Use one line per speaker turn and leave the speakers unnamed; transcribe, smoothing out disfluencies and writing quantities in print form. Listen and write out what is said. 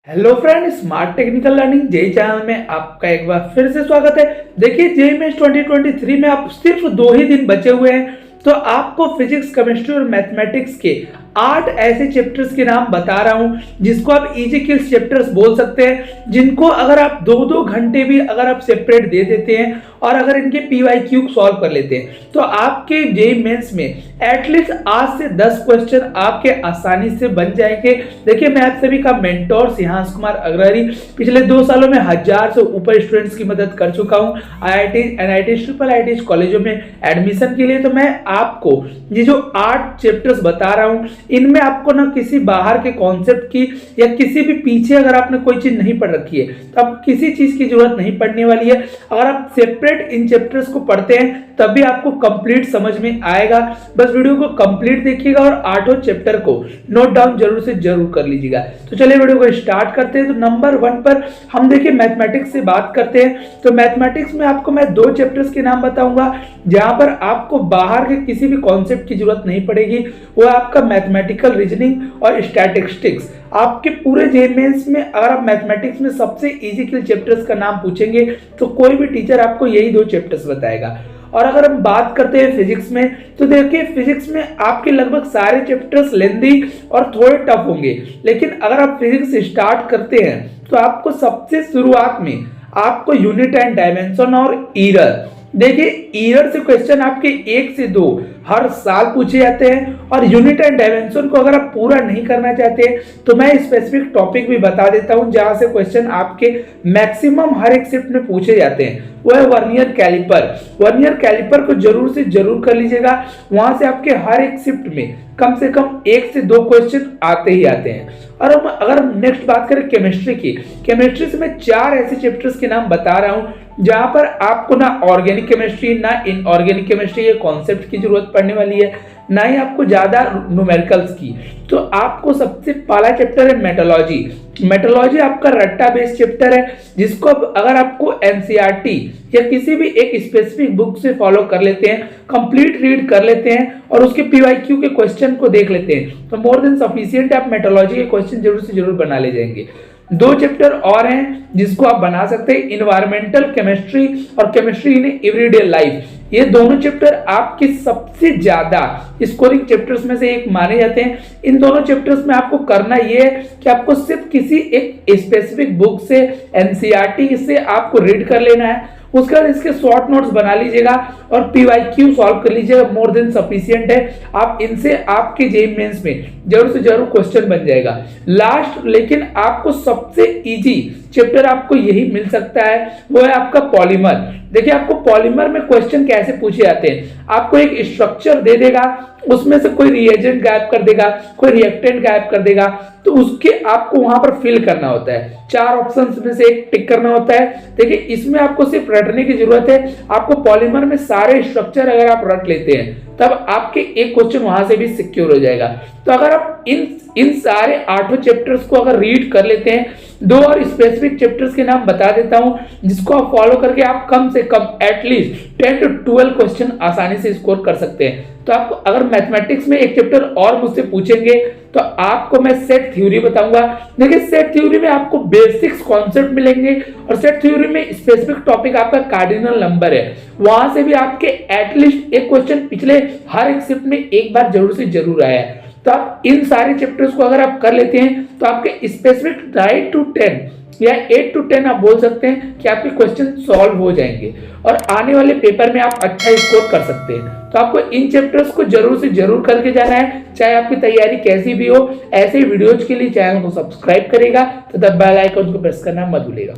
Hello friend, smart technical learning JE channel में आपका एक बार फिर से स्वागत है। देखिए, जेई मेंस 2023 में आप सिर्फ 2 ही दिन बचे हुए हैं, तो आपको फिजिक्स, केमिस्ट्री और मैथमेटिक्स के 8 ऐसे चैप्टर्स के नाम बता रहा हूं जिसको आप इजी किल्स चैप्टर्स बोल सकते हैं, जिनको अगर आप 2-2 घंटे भी अगर आप सेपरेट दे देते हैं और अगर इनके पीवाईक्यू सॉल्व कर लेते हैं तो आपके जेई मेंस में एटलीस्ट 8 से 10 क्वेश्चन आपके आसानी से बन जाएंगे। देखिए, मैं आप सभी का मेंटोर सिंहास कुमार अग्रवाल पिछले 2 सालों में 1000 से ऊपर स्टूडेंट्स की मदद कर चुका हूं आईआईटी, एनआईटी, ट्रिपल आईटी कॉलेजों में एडमिशन के लिए। तो मैं आपको ये जो 8 चैप्टर्स बता रहा हूं, इनमें आपको ना किसी बाहर के कॉन्सेप्ट की या किसी भी पीछे अगर आपने कोई चीज नहीं पढ़ रखी है तो आपको किसी चीज की जरूरत नहीं पड़ने वाली है। अगर आप सेपरेट इन चैप्टर्स को पढ़ते हैं तभी आपको कंप्लीट समझ में आएगा। बस वीडियो को कंप्लीट देखिएगा और 8 चैप्टर को नोट डाउन जरूर से जरूर कर लीजिएगा। तो चलिए वीडियो को स्टार्ट करते हैं। तो नंबर 1 पर हम देखिए मैथमेटिक्स से बात करते हैं। तो मैथमेटिक्स में आपको मैं 2 चैप्टर्स के नाम बताऊंगा जहां पर आपको बाहर के किसी भी कॉन्सेप्ट की जरूरत नहीं पड़ेगी। वो आपका मैथमेटिकल रीजनिंग और स्टैटिस्टिक्स। आपके पूरे जेईई मेंस में अगर आप मैथमेटिक्स में सबसे इजी किल चैप्टर्स का नाम पूछेंगे तो कोई भी टीचर आपको यही 2 चैप्टर्स बताएगा। और अगर हम बात करते हैं फिजिक्स में, तो देखिए फिजिक्स में आपके लगभग सारे चैप्टर्स लेंथी और थोड़े टफ होंगे, लेकिन अगर आप फिजिक्स स्टार्ट करते हैं तो आपको सबसे शुरुआत में आपको यूनिट एंड डायमेंशन और एरर, देखिए एरर से क्वेश्चन आपके 1 से 2 हर साल पूछे जाते हैं। और यूनिट एंड डायमेंशन को अगर आप पूरा नहीं करना चाहते तो मैं स्पेसिफिक टॉपिक भी बता देता हूं जहां से क्वेश्चन आपके मैक्सिमम हर एक शिफ्ट में पूछे जाते हैं। वो है वर्नियर कैलिपर। वर्नियर कैलिपर को जरूर से जरूर कर लीजिएगा, वहां से आपके हर एक शिफ्ट में कम से कम 1 से 2 क्वेश्चन आते ही आते हैं। और अगर हम नेक्स्ट बात करें केमिस्ट्री की, केमिस्ट्री से मैं 4 ऐसे चैप्टर्स के नाम बता रहा हूं जहां पर आपको ना ऑर्गेनिक केमिस्ट्री ना इनऑर्गेनिक केमिस्ट्री के कॉन्सेप्ट की जरूरत पड़ने वाली है, ना ही आपको ज्यादा न्यूमेरिकल्स की। तो आपको सबसे पहला चैप्टर है मेटोलॉजी। मेटोलॉजी आपका रट्टा बेस्ड चैप्टर है जिसको अगर आपको एनसीईआरटी या किसी भी एक स्पेसिफिक बुक से फॉलो कर लेते हैं, कंप्लीट रीड कर लेते हैं और उसके पीवाईक्यू के क्वेश्चन को देख लेते हैं तो मोर देन सफिशिएंट आप मेटोलॉजी के क्वेश्चन जरूर से जरूर बना ले जाएंगे। 2 चैप्टर और हैं जिसको आप बना सकते हैं, इन्वायरमेंटल केमिस्ट्री और केमिस्ट्री इन एवरीडे लाइफ। ये दोनों चैप्टर आपके सबसे ज्यादा स्कोरिंग चैप्टर्स में से एक माने जाते हैं। इन दोनों चैप्टर्स में आपको करना ये है कि आपको सिर्फ किसी एक स्पेसिफिक बुक से, एनसीईआरटी से आपको रीड कर लेना है, उसके बाद इसके शॉर्ट नोट्स बना लीजिएगा और पीवाईक्यू सॉल्व कर लीजिएगा, मोर देन सफिशिएंट है। आप इनसे आपके जेईई मेंस में जरूर से जरूर क्वेश्चन बन जाएगा। लास्ट लेकिन आपको सबसे इजी चैप्टर आपको यही मिल सकता है, वो है आपका पॉलीमर। देखिए, आपको पॉलीमर में क्वेश्चन कैसे पूछे जाते हैं, आपको एक स्ट्रक्चर दे देगा, उसमें से कोई रिएजेंट गायब कर देगा, कोई रिएक्टेंट गायब कर देगा, तो उसके आपको वहां पर फिल करना होता है। 4 ऑप्शंस में से एक टिक करना होता है। देखिए, इसमें आपको सिर्फ रटने की जरूरत है। आपको पॉलीमर में सारे स्ट्रक्चर अगर आप रट लेते हैं तब आपके एक क्वेश्चन वहां से भी सिक्योर हो जाएगा। तो अगर आप इन सारे 8 चैप्टर्स को अगर रीड कर लेते हैं, 2 और स्पेसिफिक चैप्टर्स के नाम बता देता हूं जिसको आप फॉलो करके आप कम से कम एटलीस्ट 10 to 12 क्वेश्चन आसानी से स्कोर कर सकते हैं। तो आपको अगर मैथमेटिक्स में एक चैप्टर और मुझसे पूछेंगे तो आपको मैं सेट थ्योरी बताऊंगा। देखिए, सेट थ्योरी में आपको बेसिक्स कॉन्सेप्ट मिलेंगे और सेट थ्योरी में स्पेसिफिक टॉपिक आपका कार्डिनल नंबर है, वहां से भी आपके एटलीस्ट एक क्वेश्चन पिछले हर एक शिफ्ट में एक बार जरूर से जरूर आया है। तो आप इन सारे चैप्टर्स को अगर आप कर लेते हैं तो आपके स्पेसिफिक 9 to 10 या 8 to 10 आप बोल सकते हैं कि आपके क्वेश्चन सॉल्व हो जाएंगे और आने वाले पेपर में आप अच्छा स्कोर कर सकते हैं। तो आपको इन चैप्टर्स को जरूर से जरूर करके जाना है, चाहे आपकी तैयारी कैसी भी हो। ऐसे ही वीडियोज के लिए चैनल को सब्सक्राइब करेगा तो बेल आइकन को प्रेस करना मत भूलिएगा।